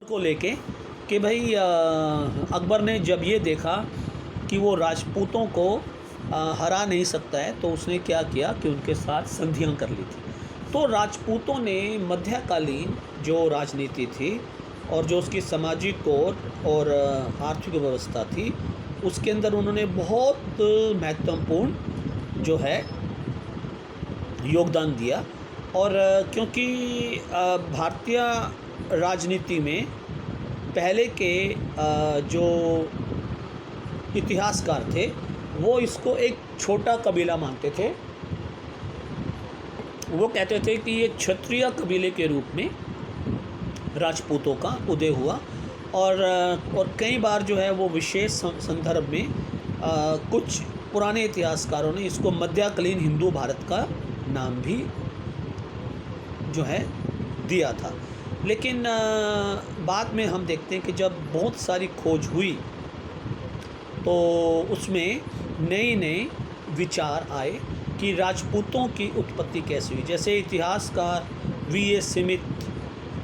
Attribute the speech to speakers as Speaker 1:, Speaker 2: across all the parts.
Speaker 1: को लेके कि भाई अकबर ने जब ये देखा कि वो राजपूतों को हरा नहीं सकता है, तो उसने क्या किया कि उनके साथ संधियां कर ली थी। तो राजपूतों ने मध्यकालीन जो राजनीति थी और जो उसकी सामाजिक और आर्थिक व्यवस्था थी, उसके अंदर उन्होंने बहुत महत्वपूर्ण जो है योगदान दिया। और क्योंकि भारतीय राजनीति में पहले के जो इतिहासकार थे वो इसको एक छोटा कबीला मानते थे। वो कहते थे कि ये क्षत्रिय कबीले के रूप में राजपूतों का उदय हुआ। और कई बार जो है वो विशेष संदर्भ में कुछ पुराने इतिहासकारों ने इसको मध्यकालीन हिंदू भारत का नाम भी जो है दिया था। लेकिन बाद में हम देखते हैं कि जब बहुत सारी खोज हुई तो उसमें नए नए विचार आए कि राजपूतों की उत्पत्ति कैसे हुई। जैसे इतिहासकार V.A. Smith,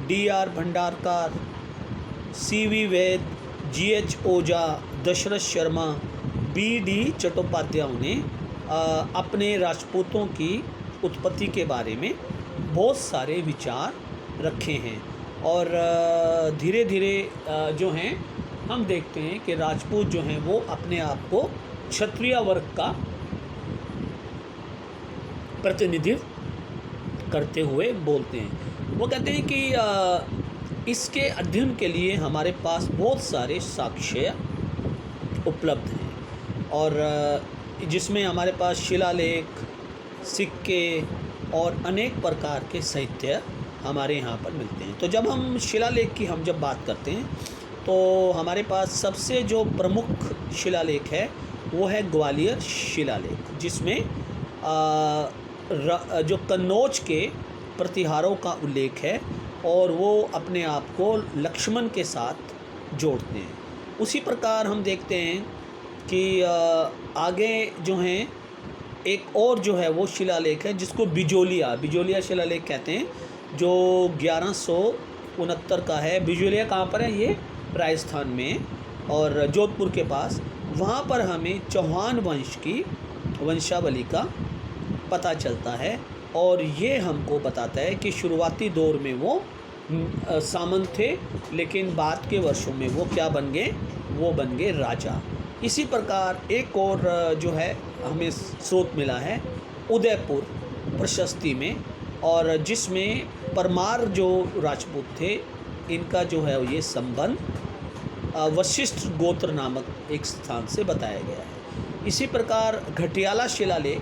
Speaker 1: D.R. Bhandarkar, C.V. वैद, G.H. ओझा, दशरथ शर्मा, B.D. चट्टोपाध्याय ने अपने राजपूतों की उत्पत्ति के बारे में बहुत सारे विचार रखे हैं। और धीरे धीरे जो हैं हम देखते हैं कि राजपूत जो हैं वो अपने आप को क्षत्रिय वर्ग का प्रतिनिधित्व करते हुए बोलते हैं। वो कहते हैं कि इसके अध्ययन के लिए हमारे पास बहुत सारे साक्ष्य उपलब्ध हैं, और जिसमें हमारे पास शिलालेख, सिक्के और अनेक प्रकार के साहित्य हमारे यहाँ पर मिलते हैं। तो जब हम शिलालेख की जब बात करते हैं तो हमारे पास सबसे जो प्रमुख शिलालेख है वो है ग्वालियर शिलालेख, जिसमें जो कन्नौज के प्रतिहारों का उल्लेख है और वो अपने आप को लक्ष्मण के साथ जोड़ते हैं। उसी प्रकार हम देखते हैं कि आगे जो हैं एक और जो है वो शिलालेख है जिसको बिजोलिया शिलालेख कहते हैं, जो 1169 का है। बिजोलिया कहाँ पर है? ये राजस्थान में और जोधपुर के पास। वहाँ पर हमें चौहान वंश की वंशावली का पता चलता है, और ये हमको बताता है कि शुरुआती दौर में वो सामंत थे, लेकिन बाद के वर्षों में वो क्या बन गए? वो बन गए राजा। इसी प्रकार एक और जो है हमें स्रोत मिला है उदयपुर प्रशस्ति में, और जिसमें परमार जो राजपूत थे इनका जो है ये संबंध वशिष्ठ गोत्र नामक एक स्थान से बताया गया है। इसी प्रकार घटियाला शिलालेख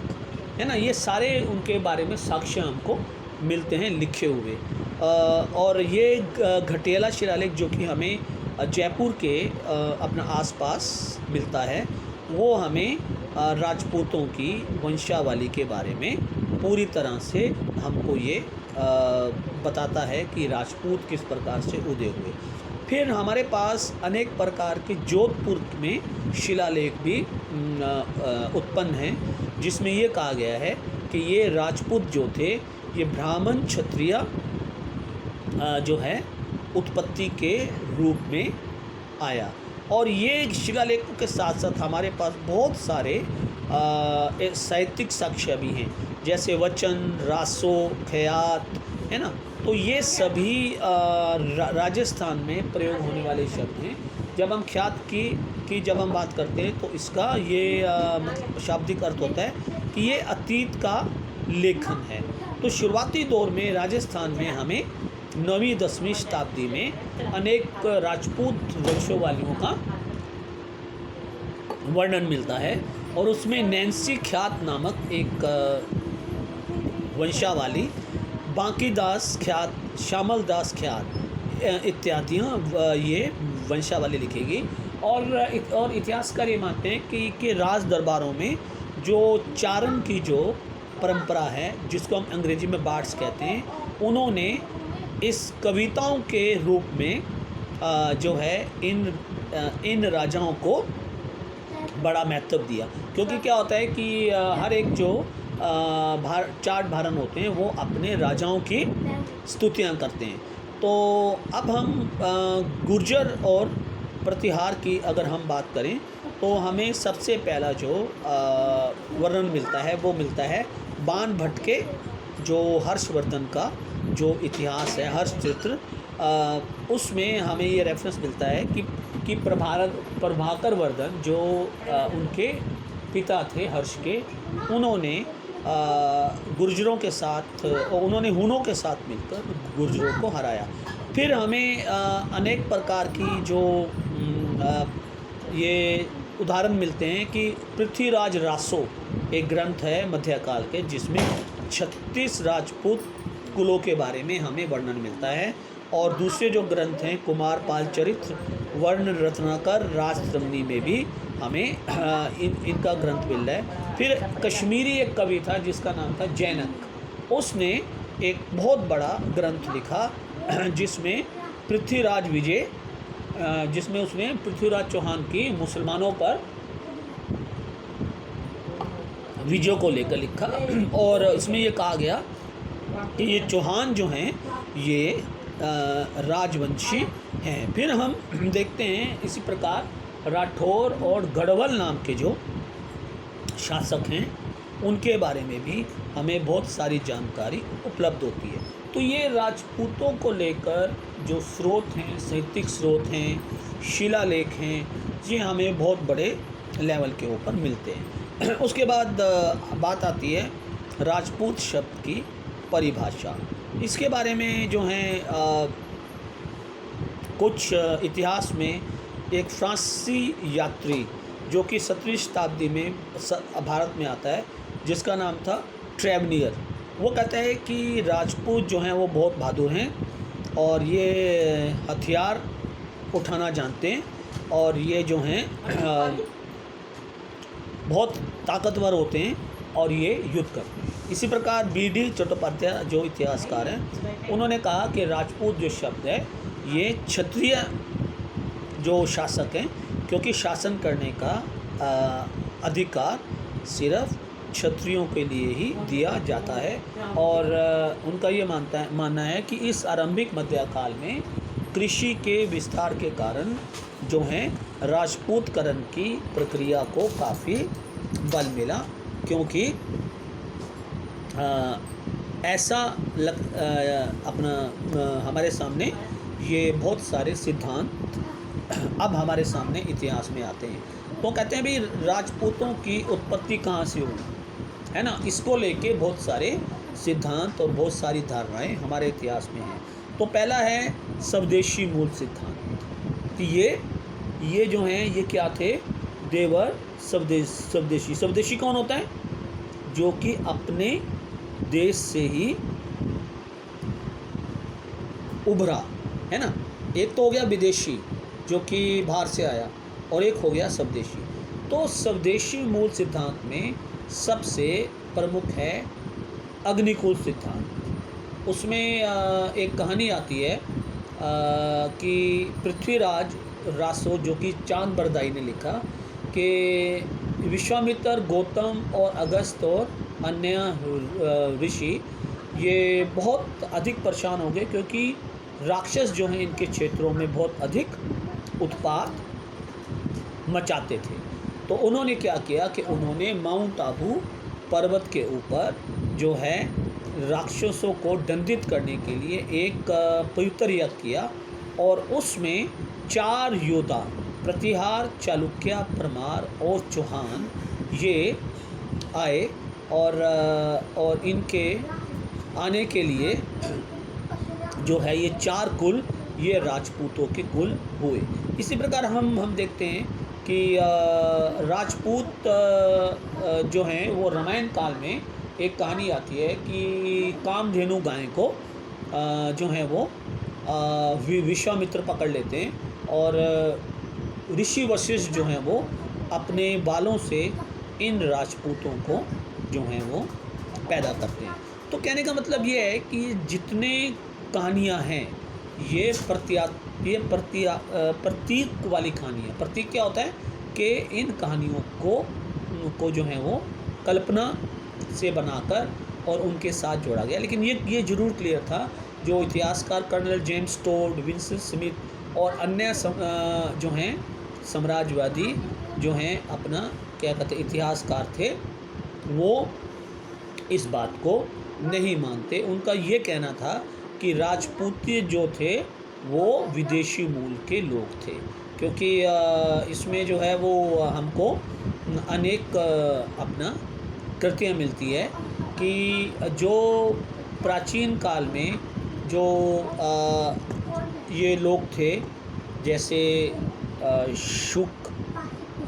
Speaker 1: है ना, ये सारे उनके बारे में साक्ष्य हमको मिलते हैं लिखे हुए। और ये घटियाला शिलालेख जो कि हमें जयपुर के अपना आसपास मिलता है, वो हमें राजपूतों की वंशावली के बारे में पूरी तरह से हमको ये बताता है कि राजपूत किस प्रकार से उदय हुए। फिर हमारे पास अनेक प्रकार के जोधपुर में शिलालेख भी उत्पन्न हैं, जिसमें ये कहा गया है कि ये राजपूत जो थे ये ब्राह्मण क्षत्रिय जो है उत्पत्ति के रूप में आया। और ये शिलालेखों के साथ साथ हमारे पास बहुत सारे साहित्यिक साक्ष्य भी हैं, जैसे वचन, रासो, ख्यात है ना। तो ये सभी राजस्थान में प्रयोग होने वाले शब्द हैं। जब हम ख्यात की जब हम बात करते हैं तो इसका ये मतलब शाब्दिक अर्थ होता है कि ये अतीत का लेखन है। तो शुरुआती दौर में राजस्थान में हमें 9वीं 10वीं शताब्दी में अनेक राजपूत वंशावलियों का वर्णन मिलता है, और उसमें नैन्सी ख्यात नामक एक वंशावली, बांकीदास ख्यात, श्यामल दास ख्यात इत्यादि ये वंशावली लिखेगी। और इतिहासकार ये मानते हैं कि राज दरबारों में जो चारण की जो परंपरा है, जिसको हम अंग्रेजी में बार्ड्स कहते हैं, उन्होंने इस कविताओं के रूप में जो है इन राजाओं को बड़ा महत्व दिया। क्योंकि क्या होता है कि हर एक जो चाट भारन होते हैं वो अपने राजाओं की स्तुतियाँ करते हैं। तो अब हम गुर्जर और प्रतिहार की अगर हम बात करें तो हमें सबसे पहला जो वर्णन मिलता है वो मिलता है बाण भट्ट के जो हर्षवर्धन का जो इतिहास है हर्ष चित्र, उसमें हमें ये रेफरेंस मिलता है कि प्रभाकर वर्धन जो उनके पिता थे हर्ष के, उन्होंने गुर्जरों के साथ उन्होंने हुनों के साथ मिलकर गुर्जरों को हराया। फिर हमें अनेक प्रकार की जो ये उदाहरण मिलते हैं कि पृथ्वीराज रासो एक ग्रंथ है मध्यकाल के जिसमें 36 राजपूत कुलों के बारे में हमें वर्णन मिलता है। और दूसरे जो ग्रंथ हैं कुमार पाल चरित्र, वर्ण रत्नाकर, राजतरंगिणी में भी हमें इनका ग्रंथ मिल रहा है। फिर कश्मीरी एक कवि था जिसका नाम था जैनक, उसने एक बहुत बड़ा ग्रंथ लिखा जिसमें पृथ्वीराज विजय, जिसमें उसने पृथ्वीराज चौहान की मुसलमानों पर विजय को लेकर लिखा। और इसमें ये कहा गया कि ये चौहान जो हैं ये राजवंशी हैं। फिर हम देखते हैं इसी प्रकार राठौर और गढ़वाल नाम के जो शासक हैं उनके बारे में भी हमें बहुत सारी जानकारी उपलब्ध होती है। तो ये राजपूतों को लेकर जो स्रोत हैं, साहित्यिक स्रोत हैं, शिलालेख हैं, ये हमें बहुत बड़े लेवल के ऊपर मिलते हैं। उसके बाद बात आती है राजपूत शब्द की परिभाषा। इसके बारे में जो है कुछ इतिहास में एक फ्रांसीसी यात्री जो कि 17वीं शताब्दी में भारत में आता है जिसका नाम था ट्रेवनियर, वो कहता है कि राजपूत जो हैं वो बहुत बहादुर हैं और ये हथियार उठाना जानते हैं और ये जो हैं बहुत ताकतवर होते हैं और ये युद्ध करते हैं। इसी प्रकार बी.डी. चट्टोपाध्याय जो इतिहासकार हैं उन्होंने कहा कि राजपूत जो शब्द है ये क्षत्रिय जो शासक हैं, क्योंकि शासन करने का अधिकार सिर्फ क्षत्रियों के लिए ही दिया जाता है। और उनका ये मानना है कि इस आरंभिक मध्यकाल में कृषि के विस्तार के कारण जो है राजपूतकरण की प्रक्रिया को काफ़ी बल मिला, क्योंकि ऐसा हमारे सामने ये बहुत सारे सिद्धांत अब हमारे सामने इतिहास में आते हैं। तो कहते हैं भाई राजपूतों की उत्पत्ति कहाँ से हुई, है ना, इसको लेके बहुत सारे सिद्धांत और बहुत सारी धारणाएं हमारे इतिहास में हैं। तो पहला है स्वदेशी मूल सिद्धांत कि ये जो हैं ये क्या थे, देवर स्वदेशी। स्वदेशी कौन होता है, जो कि अपने देश से ही उभरा, है ना। एक तो हो गया विदेशी जो कि बाहर से आया और एक हो गया स्वदेशी। तो स्वदेशी मूल सिद्धांत में सबसे प्रमुख है अग्निकुल सिद्धांत। उसमें एक कहानी आती है कि पृथ्वीराज रासो जो कि चांद बरदाई ने लिखा कि विश्वामित्र, गौतम और अगस्त और अन्य ऋषि ये बहुत अधिक परेशान हो गए, क्योंकि राक्षस जो हैं इनके क्षेत्रों में बहुत अधिक उत्पात मचाते थे। तो उन्होंने क्या किया कि उन्होंने माउंट आबू पर्वत के ऊपर जो है राक्षसों को दंडित करने के लिए एक पवित्र यज्ञ किया और उसमें 4 योद्धा प्रतिहार, चालुक्य, परमार और चौहान ये आए और इनके आने के लिए जो है ये 4 कुल ये राजपूतों के कुल हुए। इसी प्रकार हम देखते हैं कि राजपूत जो हैं वो रामायण काल में एक कहानी आती है कि कामधेनु गाय को जो है वो विश्वामित्र पकड़ लेते हैं और ऋषि वशिष्ठ जो हैं वो अपने बालों से इन राजपूतों को जो हैं वो पैदा करते हैं। तो कहने का मतलब ये है कि जितने कहानियाँ हैं ये प्रतीक वाली कहानियाँ। प्रतीक क्या होता है कि इन कहानियों को जो है वो कल्पना से बनाकर और उनके साथ जोड़ा गया। लेकिन ये ज़रूर क्लियर था जो इतिहासकार colonel James Tod, Vincent Smith और अन्य जो हैं साम्राज्यवादी जो हैं अपना क्या कहते इतिहासकार थे, वो इस बात को नहीं मानते। उनका ये कहना था कि राजपूत जो थे वो विदेशी मूल के लोग थे, क्योंकि इसमें जो है वो हमको अनेक अपना कृतियाँ मिलती है कि जो प्राचीन काल में जो ये लोग थे, जैसे शुक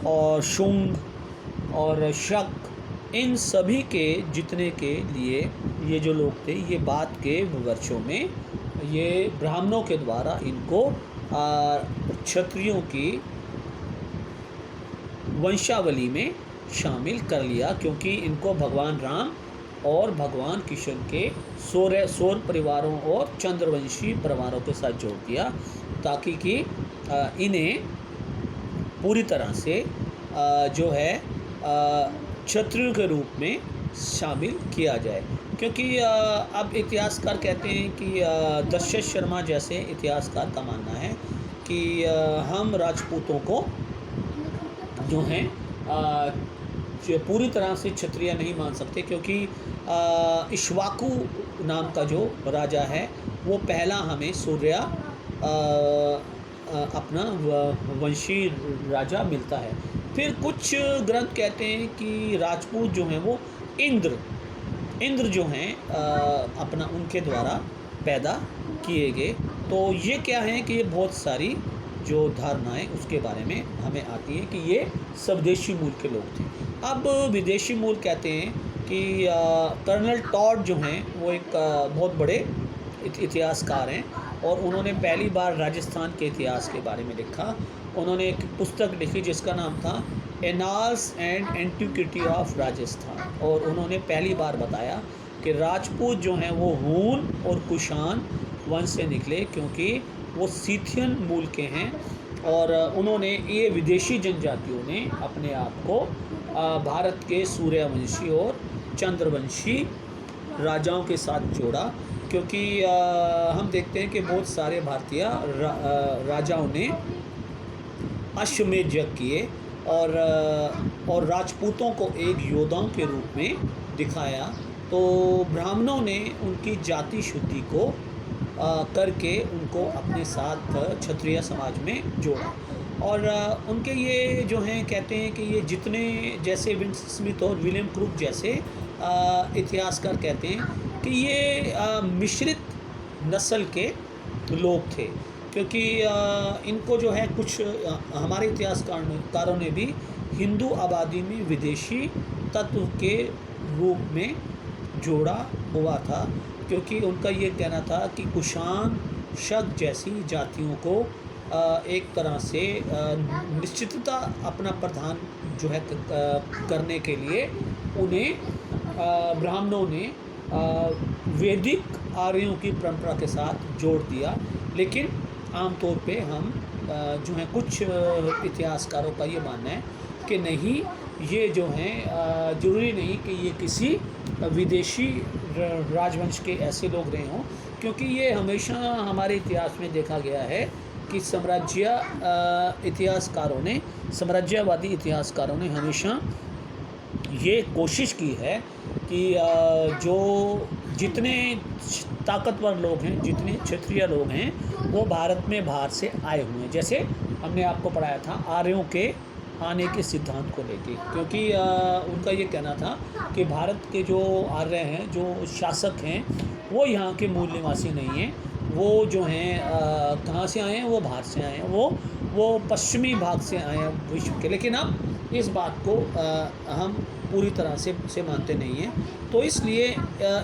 Speaker 1: और शुंग और शक, इन सभी के जितने के लिए ये जो लोग थे, ये बाद के वर्षों में ये ब्राह्मणों के द्वारा इनको क्षत्रियों की वंशावली में शामिल कर लिया, क्योंकि इनको भगवान राम और भगवान कृष्ण के सौर परिवारों और चंद्रवंशी परिवारों के साथ जोड़ दिया, ताकि कि इन्हें पूरी तरह से जो है क्षत्रियों के रूप में शामिल किया जाए। क्योंकि अब इतिहासकार कहते हैं कि दशरथ शर्मा जैसे इतिहासकार का मानना है कि हम राजपूतों को जो हैं पूरी तरह से क्षत्रिय नहीं मान सकते, क्योंकि इक्ष्वाकु नाम का जो राजा है वो पहला हमें सूर्या अपना वंशी राजा मिलता है। फिर कुछ ग्रंथ कहते हैं कि राजपूत जो हैं वो इंद्र जो हैं अपना उनके द्वारा पैदा किए गए। तो ये क्या है कि ये बहुत सारी जो धारणाएं उसके बारे में हमें आती है कि ये स्वदेशी मूल के लोग थे। अब विदेशी मूल कहते हैं कि कर्नल टॉड जो हैं वो एक बहुत बड़े इतिहासकार हैं, और उन्होंने पहली बार राजस्थान के इतिहास के बारे में लिखा। उन्होंने एक पुस्तक लिखी जिसका नाम था annals and antiquity of Rajasthan, और उन्होंने पहली बार बताया कि राजपूत जो हैं वो हून और कुषाण वंश से निकले, क्योंकि वो सीथियन मूल के हैं। और उन्होंने ये विदेशी जनजातियों ने अपने आप को भारत के सूर्यवंशी और चंद्रवंशी राजाओं के साथ जोड़ा, क्योंकि हम देखते हैं कि बहुत सारे भारतीय राजाओं ने अश्वमेध यज्ञ किए और राजपूतों को एक योद्धाओं के रूप में दिखाया। तो ब्राह्मणों ने उनकी जाति शुद्धि को करके उनको अपने साथ क्षत्रिय समाज में जोड़ा। और उनके ये जो हैं कहते हैं कि ये जितने जैसे विंसेंट स्मिथ और विलियम क्रूक जैसे इतिहासकार कहते हैं कि ये मिश्रित नस्ल के लोग थे, क्योंकि इनको जो है कुछ हमारे इतिहासकारों ने भी हिंदू आबादी में विदेशी तत्व के रूप में जोड़ा हुआ था, क्योंकि उनका ये कहना था कि कुषाण शक जैसी जातियों को एक तरह से निश्चितता अपना प्रधान जो है करने के लिए उन्हें ब्राह्मणों ने वैदिक आर्यों की परंपरा के साथ जोड़ दिया। लेकिन आमतौर पे हम जो है कुछ इतिहासकारों का ये मानना है कि नहीं, ये जो हैं ज़रूरी नहीं कि ये किसी विदेशी राजवंश के ऐसे लोग रहे हों, क्योंकि ये हमेशा हमारे इतिहास में देखा गया है कि साम्राज्यवादी इतिहासकारों ने हमेशा ये कोशिश की है कि जो जितने ताकतवर लोग हैं, जितने क्षत्रिय लोग हैं, वो भारत में बाहर से आए हुए हैं। जैसे हमने आपको पढ़ाया था आर्यों के आने के सिद्धांत को लेके, क्योंकि उनका ये कहना था कि भारत के जो आर्य हैं, जो शासक हैं, वो यहाँ के मूल निवासी नहीं हैं। वो जो हैं कहाँ से आए हैं, वो बाहर से आए हैं, वो पश्चिमी भाग से आए हैं विश्व के। लेकिन अब इस बात को हम पूरी तरह से मानते नहीं हैं। तो इसलिए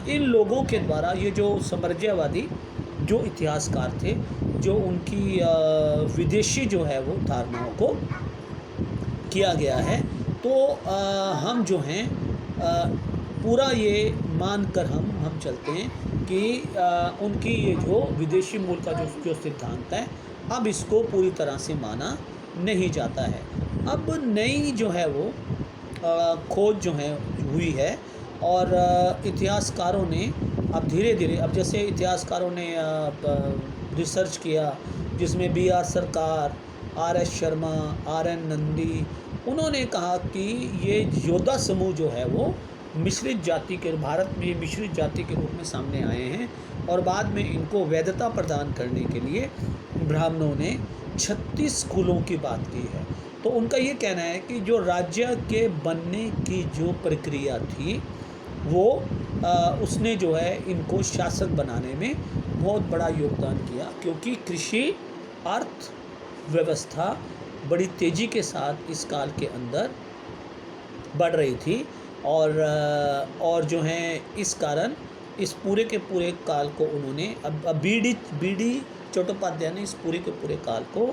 Speaker 1: इन लोगों के द्वारा ये जो साम्राज्यवादी जो इतिहासकार थे, जो उनकी विदेशी जो है वो धारणाओं को किया गया है, तो हम जो हैं पूरा ये मानकर हम चलते हैं कि उनकी ये जो विदेशी मूल का जो सिद्धांत है, अब इसको पूरी तरह से माना नहीं जाता है। अब नई जो है वो खोज जो है हुई है, और इतिहासकारों ने अब धीरे धीरे, अब जैसे इतिहासकारों ने रिसर्च किया, जिसमें B R Sarkar, R S Sharma, R N Nandi, उन्होंने कहा कि ये योद्धा समूह जो है वो मिश्रित जाति के, भारत में मिश्रित जाति के रूप में सामने आए हैं, और बाद में इनको वैधता प्रदान करने के लिए ब्राह्मणों ने 36 स्कूलों की बात की है। तो उनका ये कहना है कि जो राज्य के बनने की जो प्रक्रिया थी वो उसने जो है इनको शासक बनाने में बहुत बड़ा योगदान किया, क्योंकि कृषि अर्थव्यवस्था बड़ी तेज़ी के साथ इस काल के अंदर बढ़ रही थी, और जो है इस कारण इस पूरे के पूरे काल को उन्होंने अब बी डी चट्टोपाध्याय ने इस पूरे के पूरे काल को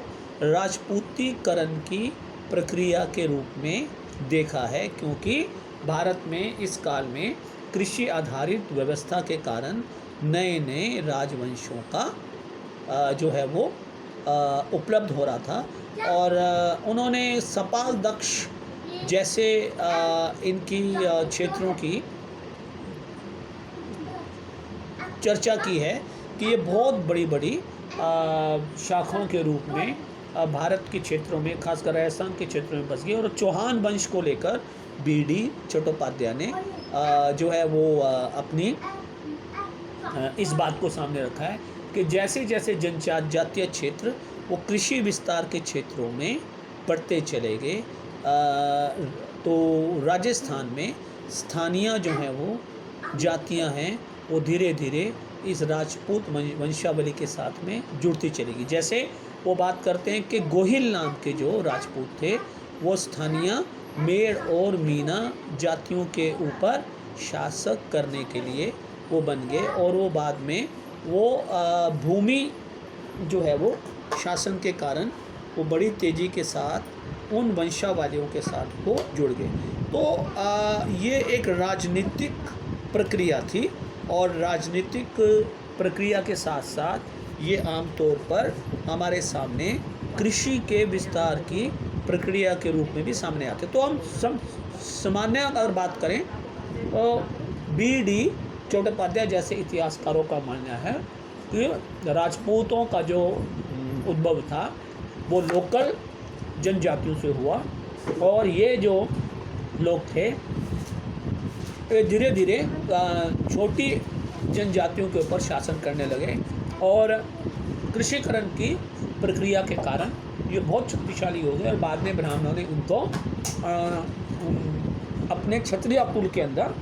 Speaker 1: राजपूतीकरण की प्रक्रिया के रूप में देखा है, क्योंकि भारत में इस काल में कृषि आधारित व्यवस्था के कारण नए नए राजवंशों का जो है वो उपलब्ध हो रहा था, और उन्होंने सपाल दक्ष जैसे इनकी क्षेत्रों की चर्चा की है कि ये बहुत बड़ी बड़ी शाखाओं के रूप में भारत के क्षेत्रों में, खासकर राजस्थान के क्षेत्रों में बस गई, और चौहान वंश को लेकर बी डी चट्टोपाध्याय ने जो है वो अपनी इस बात को सामने रखा है कि जैसे जैसे जनजातीय क्षेत्र वो कृषि विस्तार के क्षेत्रों में बढ़ते चले गए, तो राजस्थान में स्थानीय जो हैं वो जातियां हैं वो धीरे धीरे इस राजपूत वंशावली के साथ में जुड़ती चलेगी। जैसे वो बात करते हैं कि गोहिल नाम के जो राजपूत थे वो स्थानीय मेड़ और मीना जातियों के ऊपर शासक करने के लिए वो बन गए, और वो बाद में वो भूमि जो है वो शासन के कारण वो बड़ी तेज़ी के साथ उन वंशावलियों के साथ वो जुड़ गए। तो ये एक राजनीतिक प्रक्रिया थी, और राजनीतिक प्रक्रिया के साथ साथ ये आमतौर पर हमारे सामने कृषि के विस्तार की प्रक्रिया के रूप में भी सामने आते। तो हम सामान्य अगर बात करें तो बी डी चट्टोपाध्याय जैसे इतिहासकारों का मानना है कि राजपूतों का जो उद्भव था वो लोकल जनजातियों से हुआ, और ये जो लोग थे ये धीरे धीरे छोटी जनजातियों के ऊपर शासन करने लगे, और कृषिकरण की प्रक्रिया के कारण ये बहुत शक्तिशाली हो गए, और बाद में ब्राह्मणों ने उनको अपने क्षत्रिय कुल के अंदर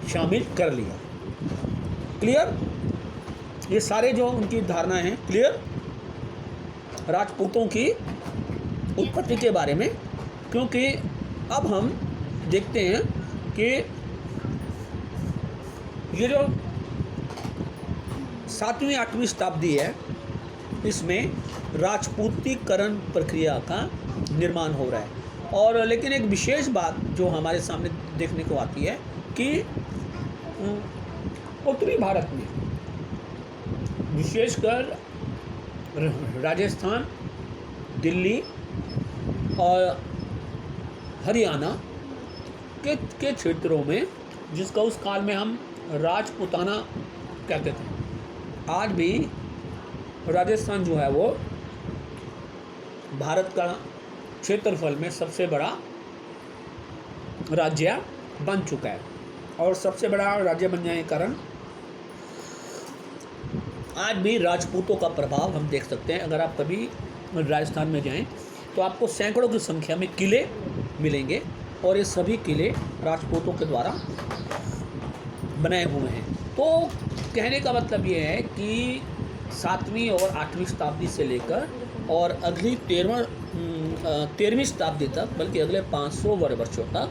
Speaker 1: शामिल कर लिया। क्लियर? ये सारे जो उनकी धारणाएं हैं क्लियर राजपूतों की उत्पत्ति के बारे में। क्योंकि अब हम देखते हैं कि ये जो 7वीं 8वीं शताब्दी है इसमें राजपूतीकरण प्रक्रिया का निर्माण हो रहा है, और लेकिन एक विशेष बात जो हमारे सामने देखने को आती है कि उत्तरी भारत में विशेषकर राजस्थान, दिल्ली और हरियाणा के क्षेत्रों में, जिसका उस काल में हम राजपूताना कहते थे, आज भी राजस्थान जो है वो भारत का क्षेत्रफल में सबसे बड़ा राज्य बन चुका है, और सबसे बड़ा राज्य बन जाने के कारण आज भी राजपूतों का प्रभाव हम देख सकते हैं। अगर आप कभी राजस्थान में जाएं तो आपको सैकड़ों की संख्या में किले मिलेंगे, और ये सभी किले राजपूतों के द्वारा बनाए हुए हैं। तो कहने का मतलब ये है कि 7वीं और 8वीं शताब्दी से लेकर और अगली 13वीं शताब्दी तक, बल्कि अगले 500 वर्षों तक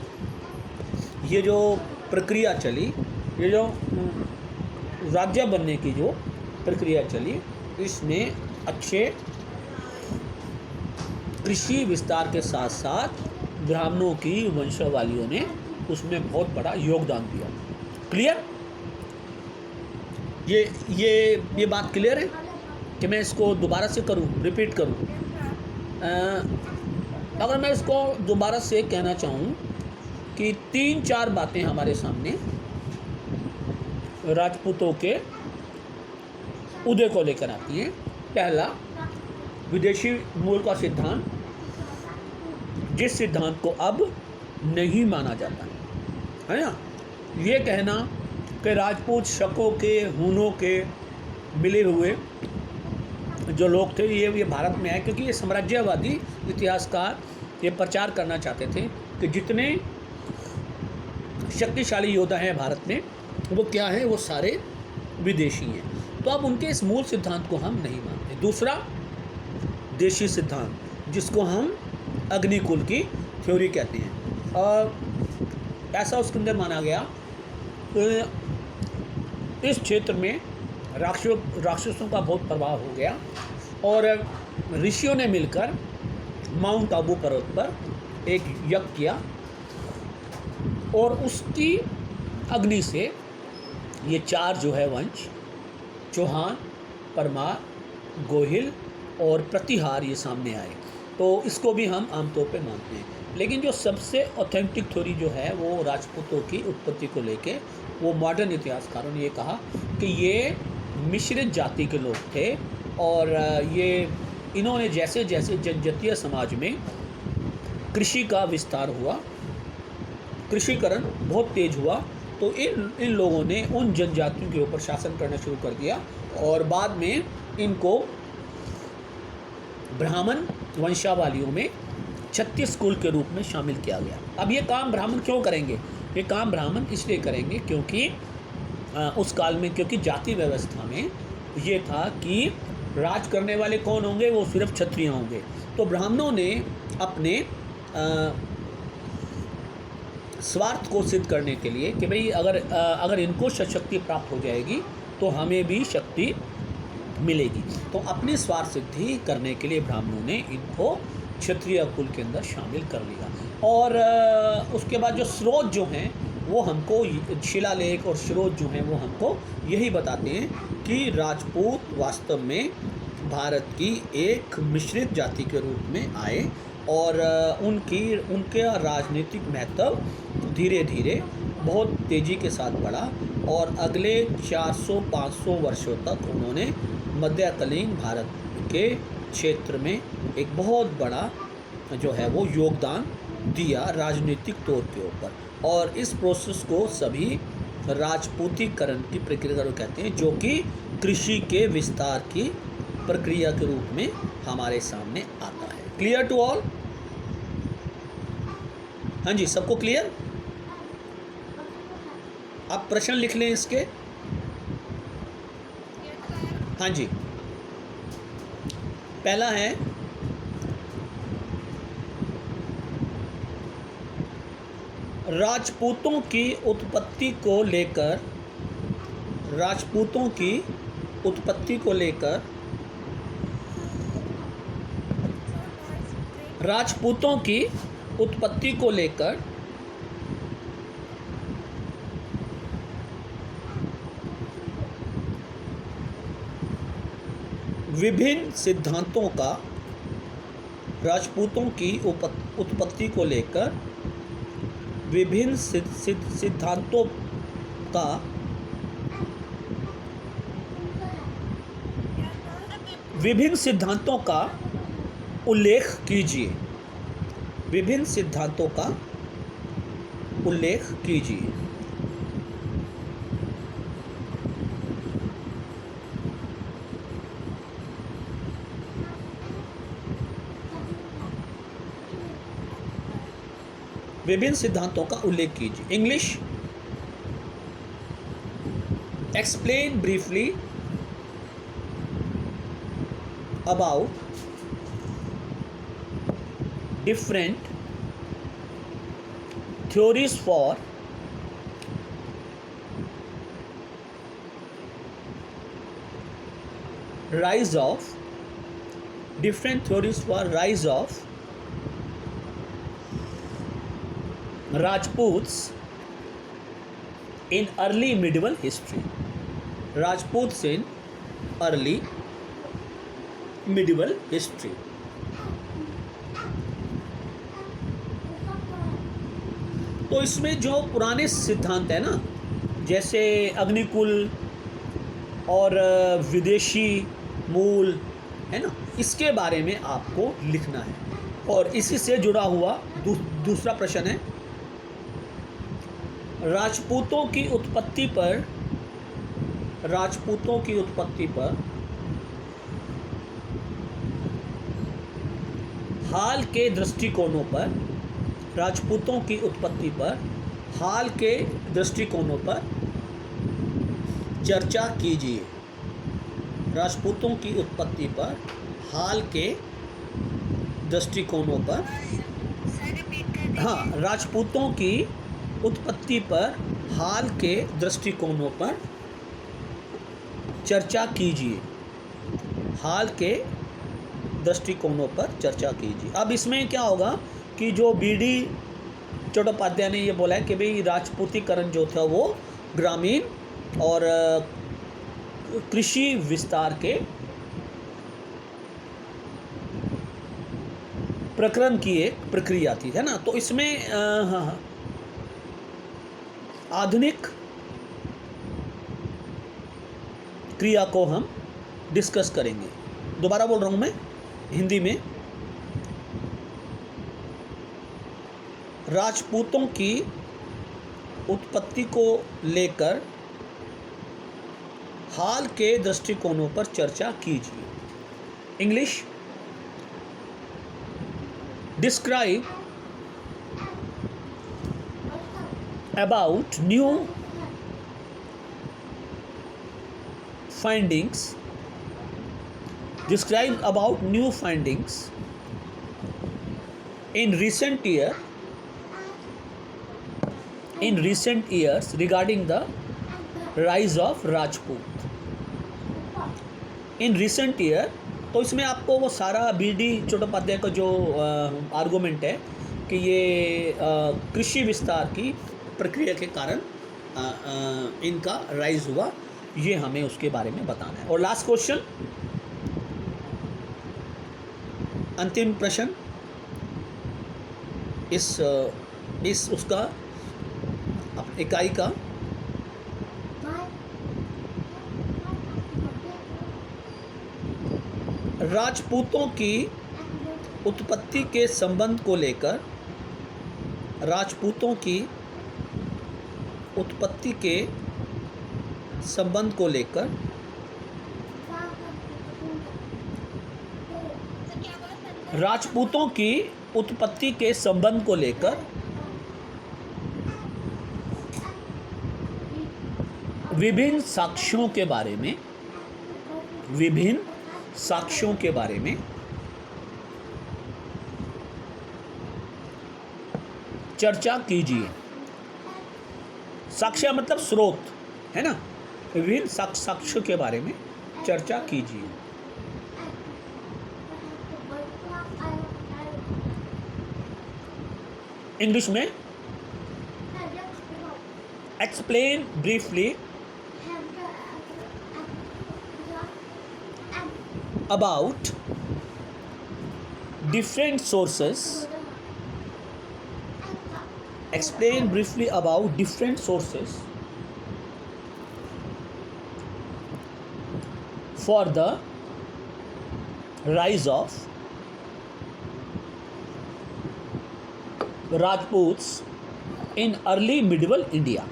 Speaker 1: ये जो प्रक्रिया चली, ये जो राज्य बनने की जो प्रक्रिया चली, इसमें अच्छे कृषि विस्तार के साथ साथ ब्राह्मणों की वंशावलियों ने उसमें बहुत बड़ा योगदान दिया। क्लियर? ये बात क्लियर है कि मैं इसको दोबारा से करूं, रिपीट करूं? अगर मैं इसको दोबारा से कहना चाहूं कि 3-4 बातें हमारे सामने राजपूतों के उदय को लेकर आती हैं। पहला, विदेशी मूल का सिद्धांत, जिस सिद्धांत को अब नहीं माना जाता है ना। ये कहना कि राजपूत शकों के, हूनों के मिले हुए जो लोग थे ये भारत में आए, क्योंकि ये साम्राज्यवादी इतिहासकार ये प्रचार करना चाहते थे कि जितने शक्तिशाली योद्धा हैं भारत में वो क्या है, वो सारे विदेशी हैं। तो अब उनके इस मूल सिद्धांत को हम नहीं मानते। दूसरा, देशी सिद्धांत, जिसको हम अग्निकुल की थ्योरी कहते हैं। और ऐसा उसके अंदर माना गया कि इस क्षेत्र में राक्षसों का बहुत प्रभाव हो गया और ऋषियों ने मिलकर माउंट आबू पर्वत पर एक यज्ञ किया और उसकी अग्नि से ये चार जो है वंश, चौहान, परमार, गोहिल और प्रतिहार, ये सामने आए। तो इसको भी हम आमतौर पे मानते हैं। लेकिन जो सबसे ऑथेंटिक थ्योरी जो है वो राजपूतों की उत्पत्ति को लेके, वो मॉडर्न इतिहासकारों ने ये कहा कि ये मिश्रित जाति के लोग थे और ये इन्होंने जैसे जैसे जनजातीय समाज में कृषि का विस्तार हुआ, कृषिकरण बहुत तेज हुआ, तो इन लोगों ने उन जनजातियों के ऊपर शासन करना शुरू कर दिया और बाद में इनको ब्राह्मण वंशावलियों में 36 कुल के रूप में शामिल किया गया। अब ये काम ब्राह्मण क्यों करेंगे? ये काम ब्राह्मण इसलिए करेंगे क्योंकि उस काल में, क्योंकि जाति व्यवस्था में ये था कि राज करने वाले कौन होंगे, वो सिर्फ क्षत्रिय होंगे। तो ब्राह्मणों ने अपने स्वार्थ को सिद्ध करने के लिए कि भाई अगर इनको शक्ति प्राप्त हो जाएगी तो हमें भी शक्ति मिलेगी, तो अपनी स्वार्थ सिद्धि करने के लिए ब्राह्मणों ने इनको क्षत्रिय कुल के अंदर शामिल कर लिया। और उसके बाद जो स्रोत जो हैं वो हमको, शिलालेख और स्रोत जो हैं वो हमको यही बताते हैं कि राजपूत वास्तव में भारत की एक मिश्रित जाति के रूप में आए और उनका राजनीतिक महत्व धीरे धीरे बहुत तेज़ी के साथ बढ़ा और अगले 400-500 वर्षों तक उन्होंने मध्यकालीन भारत के क्षेत्र में एक बहुत बड़ा जो है वो योगदान दिया राजनीतिक तौर के ऊपर। और इस प्रोसेस को सभी राजपूतीकरण की प्रक्रिया को कहते हैं, जो कि कृषि के विस्तार की प्रक्रिया के रूप में हमारे सामने आता है। Clear to all? हाँ जी, सबको क्लियर? आप प्रश्न लिख लें इसके। हाँ जी, पहला है राजपूतों की उत्पत्ति को लेकर, राजपूतों की उत्पत्ति को लेकर, राजपूतों की उत्पत्ति को लेकर विभिन्न सिद्धांतों का, राजपूतों की उत्पत्ति को लेकर विभिन्न सिद्धांतों का विभिन्न सिद्धांतों का उल्लेख कीजिए। विभिन्न सिद्धांतों का उल्लेख कीजिए। विभिन्न सिद्धांतों का उल्लेख कीजिए। English, explain briefly about different theories for rise of Rajputs in early medieval history. Rajputs in early medieval history. तो इसमें जो पुराने सिद्धांत है ना, जैसे अग्निकुल और विदेशी मूल, है ना, इसके बारे में आपको लिखना है। और इसी से जुड़ा हुआ दूसरा प्रश्न है, राजपूतों की उत्पत्ति पर हाल के दृष्टिकोणों पर चर्चा कीजिए। राजपूतों की उत्पत्ति पर हाल के दृष्टिकोणों पर, हाँ, राजपूतों की उत्पत्ति पर हाल के दृष्टिकोणों पर चर्चा कीजिए। हाल के दृष्टिकोणों पर चर्चा कीजिए। अब इसमें क्या होगा कि जो बीडी चट्टोपाध्याय ने ये बोला है कि भाई राजपूतीकरण जो था वो ग्रामीण और कृषि विस्तार के प्रकरण की एक प्रक्रिया थी, है ना। तो इसमें हाँ, आधुनिक क्रिया को हम डिस्कस करेंगे। दोबारा बोल रहा हूँ मैं हिंदी में, राजपूतों की उत्पत्ति को लेकर हाल के दृष्टिकोणों पर चर्चा कीजिए। English, describe about new findings in recent years regarding the rise of Rajput. In recent year, तो इसमें आपको वो सारा बीडी चट्टोपाध्याय का जो आर्गूमेंट है कि ये कृषि विस्तार की प्रक्रिया के कारण इनका राइज हुआ, ये हमें उसके बारे में बताना है। और लास्ट क्वेश्चन, अंतिम प्रश्न इस उसका इकाई का, राजपूतों की उत्पत्ति के संबंध को लेकर विभिन्न साक्ष्यों के बारे में चर्चा कीजिए। साक्ष्य मतलब स्रोत, है ना। विभिन्न साक्ष्यों के बारे में चर्चा कीजिए। इंग्लिश में, explain briefly about different sources for the rise of Rajputs in early medieval India.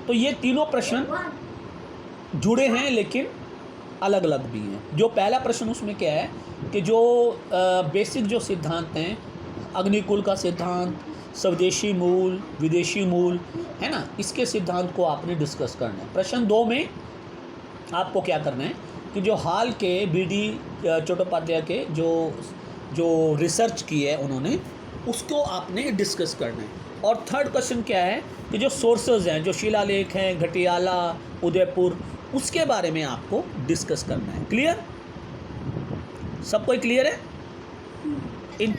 Speaker 1: तो ये तीनों प्रश्न जुड़े हैं लेकिन अलग अलग भी हैं। जो पहला प्रश्न उसमें क्या है कि जो बेसिक जो सिद्धांत हैं, अग्निकुल का सिद्धांत, स्वदेशी मूल, विदेशी मूल, है ना, इसके सिद्धांत को आपने डिस्कस करना है। प्रश्न 2 में आपको क्या करना है कि जो हाल के बीडी चट्टोपाध्याय के जो रिसर्च की है उन्होंने, उसको आपने डिस्कस करना है। और थर्ड क्वेश्चन क्या है कि जो सोर्सेज हैं, जो शिलालेख हैं, घटियाला, उदयपुर, उसके बारे में आपको डिस्कस करना है। क्लियर? सब कोई क्लियर है? इन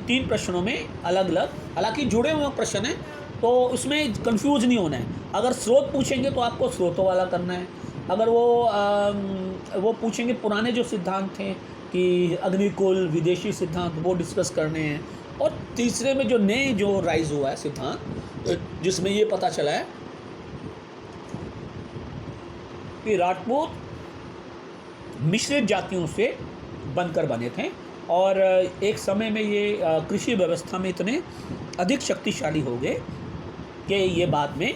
Speaker 1: 3 प्रश्नों में अलग अलग, हालांकि जुड़े हुए प्रश्न हैं तो उसमें कंफ्यूज नहीं होना है। अगर स्रोत पूछेंगे तो आपको स्रोतों वाला करना है। अगर वो पूछेंगे पुराने जो सिद्धांत थे कि अग्निकुल, विदेशी सिद्धांत, वो डिस्कस करने हैं। और तीसरे में जो नए जो राइज हुआ है सिद्धांत, जिसमें ये पता चला है कि राजपूत मिश्रित जातियों से बनकर बने थे और एक समय में ये कृषि व्यवस्था में इतने अधिक शक्तिशाली हो गए कि ये बाद में